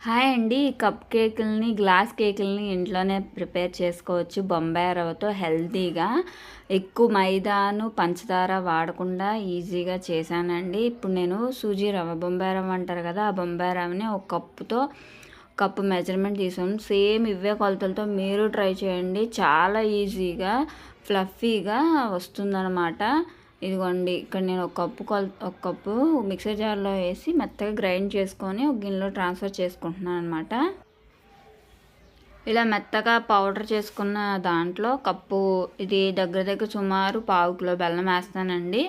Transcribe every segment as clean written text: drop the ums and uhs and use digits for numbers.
Hi అండి. Cup కేకులని, glass కేకులని ఇంట్లోనే prepare చేసుకోవచ్చు. బొంబాయి రవ్వతో హెల్తీగా ఎక్కువ మైదాను, పంచదార వాడకుండా ఈజీగా చేశానండి. ఇప్పుడు నేను సూజీ రవ్వ, బొంబాయి రవ్వ అంటారు కదా, ఆ బొంబాయి రవ్వని ఒక కప్పు మెజర్మెంట్ తీసుకున్నాను. సేమ్ ఇవే కొలతలతో మీరు ట్రై చేయండి. చాలా ఈజీగా ఫ్లఫీగా వస్తుందన్నమాట. ఇదిగోండి, ఇక్కడ నేను ఒక కప్పు మిక్సర్ జార్లో వేసి మెత్తగా గ్రైండ్ చేసుకొని ఒక గిన్నెలో ట్రాన్స్ఫర్ చేసుకుంటున్నాను అనమాట. ఇలా మెత్తగా పౌడర్ చేసుకున్న దాంట్లో ఇది దగ్గర సుమారు 1/2 కిలో బెల్లం వేస్తానండి.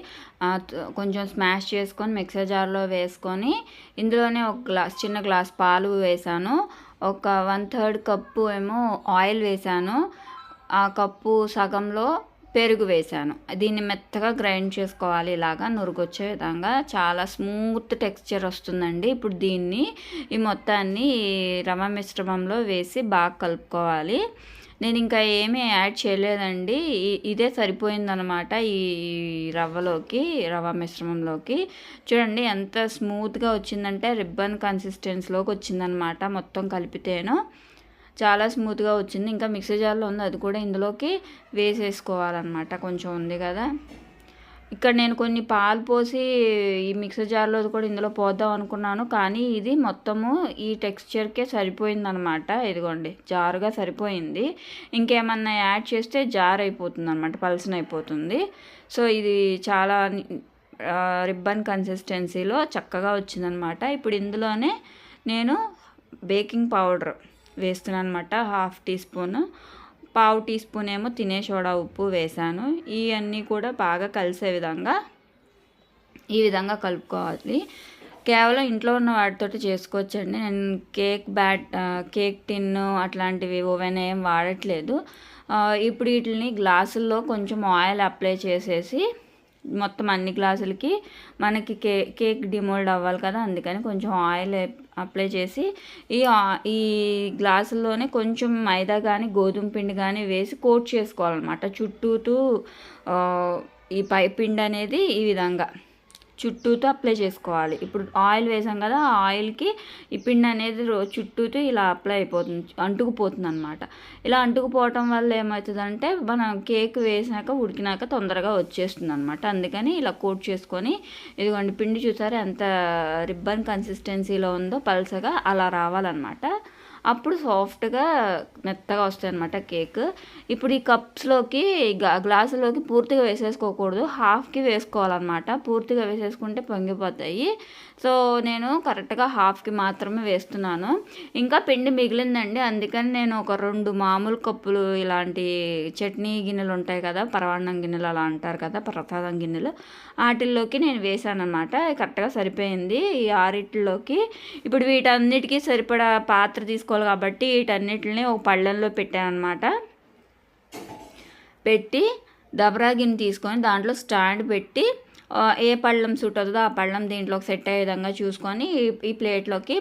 కొంచెం స్మాష్ చేసుకొని మిక్సర్ జార్లో వేసుకొని ఇందులోనే చిన్న గ్లాస్ పాలు వేసాను. ఒక 1/3 కప్పు ఏమో ఆయిల్ వేసాను. ఆ కప్పు సగంలో పెరుగు వేసాను. దీన్ని మెత్తగా గ్రైండ్ చేసుకోవాలి, ఇలాగా నురుగొచ్చే విధంగా. చాలా స్మూత్ టెక్స్చర్ వస్తుందండి. ఇప్పుడు దీన్ని ఈ మొత్తాన్ని రవ్వ మిశ్రమంలో వేసి బాగా కలుపుకోవాలి. నేను ఇంకా ఏమీ యాడ్ చేయలేదండి. ఇదే సరిపోయిందనమాట ఈ రవ్వ మిశ్రమంలోకి. చూడండి ఎంత స్మూత్గా వచ్చిందంటే రిబ్బన్ కన్సిస్టెన్సీలోకి వచ్చిందనమాట. మొత్తం కలిపితేను చాలా స్మూత్గా వచ్చింది. ఇంకా మిక్సీ జార్లో ఉంది, అది కూడా ఇందులోకి వేసేసుకోవాలన్నమాట. కొంచెం ఉంది కదా, ఇక్కడ నేను కొన్ని పాలు పోసి ఈ మిక్సర్ జార్లో కూడా ఇందులో పోద్దాం అనుకున్నాను, కానీ ఇది మొత్తము ఈ టెక్స్చర్కే సరిపోయిందనమాట. ఇదిగోండి, జారుగా సరిపోయింది. ఇంకేమన్నా యాడ్ చేస్తే జార్ అయిపోతుంది అనమాట, పల్సన అయిపోతుంది. సో ఇది చాలా రిబ్బన్ కన్సిస్టెన్సీలో చక్కగా వచ్చిందనమాట. ఇప్పుడు ఇందులోనే నేను బేకింగ్ పౌడర్ వేస్తున్నాను అనమాట. 1/2 టీ స్పూన్, 1/4 టీ స్పూన్ ఏమో తినే సోడా ఉప్పు వేసాను. ఇవన్నీ కూడా బాగా కలిసే విధంగా ఈ విధంగా కలుపుకోవాలి. కేవలం ఇంట్లో ఉన్న వాటితోటి చేసుకోవచ్చండి. నేను కేక్ టిన్ను అట్లాంటివి ఓవెన్ ఏం వాడట్లేదు. ఇప్పుడు వీటిని గ్లాసుల్లో కొంచెం ఆయిల్ అప్లై చేసేసి మొత్తం అన్ని గ్లాసులకి మనకి కేక్ డిమోల్డ్ అవ్వాలి కదా, అందుకని కొంచెం ఆయిల్ అప్లై చేసి ఈ గ్లాసుల్లోనే కొంచెం మైదా కానీ గోధుమ పిండి కానీ వేసి కోట్ చేసుకోవాలన్నమాట. చుట్టూతూ ఈ పిండి అనేది ఈ విధంగా చుట్టూతో అప్లై చేసుకోవాలి. ఇప్పుడు ఆయిల్ వేసాం కదా, ఆ ఆయిల్కి ఈ పిండి అనేది చుట్టూతో ఇలా అప్లై అయిపోతుంది, అంటుకుపోతుంది అనమాట. ఇలా అంటుకుపోవటం వల్ల ఏమవుతుందంటే మనం కేక్ వేసినాక ఉడికినాక తొందరగా వచ్చేస్తుంది అనమాట. అందుకని ఇలా కోట్ చేసుకొని, ఇదిగోండి పిండి చూసారా ఎంత రిబ్బన్ కన్సిస్టెన్సీలో ఉందో, పల్సగా అలా రావాలన్నమాట. అప్పుడు సాఫ్ట్గా మెత్తగా వస్తాయి అన్నమాట కేక్. ఇప్పుడు ఈ కప్స్లోకి గ్లాసులోకి పూర్తిగా వేసేసుకోకూడదు, హాఫ్కి వేసుకోవాలన్నమాట. పూర్తిగా వేసేసుకుంటే పొంగిపోతాయి. సో నేను కరెక్ట్గా హాఫ్కి మాత్రమే వేస్తున్నాను. ఇంకా పిండి మిగిలిందండి, అందుకని నేను ఒక 2 మామూలు కప్పులు ఇలాంటి చట్నీ గిన్నెలు ఉంటాయి కదా, పరవాన్నం గిన్నెలు అలా అంటారు కదా, ప్రసాదం గిన్నెలు, వాటిల్లోకి నేను వేసాను అనమాట. కరెక్ట్గా సరిపోయింది ఈ 6 ఇప్పుడు వీటన్నిటికీ సరిపడా పాత్ర తీసుకోవాలి కాబట్టి వీటన్నిటిని ఒక పళ్ళెంలో పెట్టానమాట. పెట్టి దబరా గిన్నె తీసుకొని దాంట్లో స్టాండ్ పెట్టి ఏ పళ్ళెం సూట్ అవుతుందో ఆ పళ్ళెం దీంట్లోకి సెట్ అయ్యే విధంగా చూసుకొని ఈ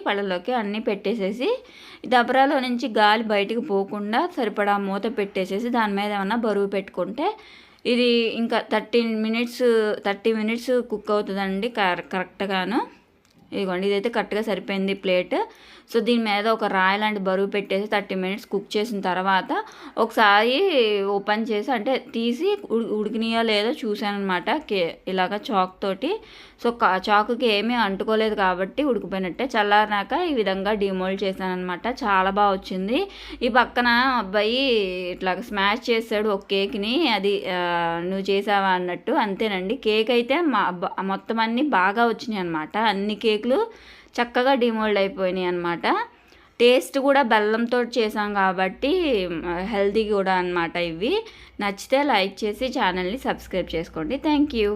పళ్ళలోకి అన్నీ పెట్టేసేసి దబరాలో నుంచి గాలి బయటికి పోకుండా సరిపడా మూత పెట్టేసేసి దాని మీద ఏమన్నా బరువు పెట్టుకుంటే ఇది ఇంకా 30 మినిట్స్ కుక్ అవుతుందండి కరెక్ట్గాను. ఇదిగోండి, ఇదైతే కరెక్ట్గా సరిపోయింది ప్లేట్. సో దీని మీద ఒక రాయి లాంటి బరువు పెట్టేసి 30 మినిట్స్ కుక్ చేసిన తర్వాత ఒకసారి ఓపెన్ చేసి అంటే తీసి ఉడికినాయో లేదో చూశాను అనమాట, ఇలాగ చాక్ తోటి. సో చాకుకి ఏమీ అంటుకోలేదు కాబట్టి ఉడికిపోయినట్టే. చల్లారినాక ఈ విధంగా డిమోల్డ్ చేశాను అనమాట. చాలా బాగా వచ్చింది. ఈ పక్కన అబ్బాయి ఇట్లాగ స్మాష్ చేశాడు ఒక కేక్ని, అది నువ్వు చేసావా అన్నట్టు. అంతేనండి, కేక్ అయితే మొత్తం అన్నీ బాగా వచ్చినాయి అనమాట. అన్ని కేకులు చక్కగా డిమోల్డ్ అయిపోయినాయి అనమాట. టేస్ట్ కూడా బెల్లంతో చేసాం కాబట్టి హెల్తీ కూడా అనమాట. ఇవి నచ్చితే లైక్ చేసి ఛానల్ని సబ్స్క్రైబ్ చేసుకోండి. Thank you.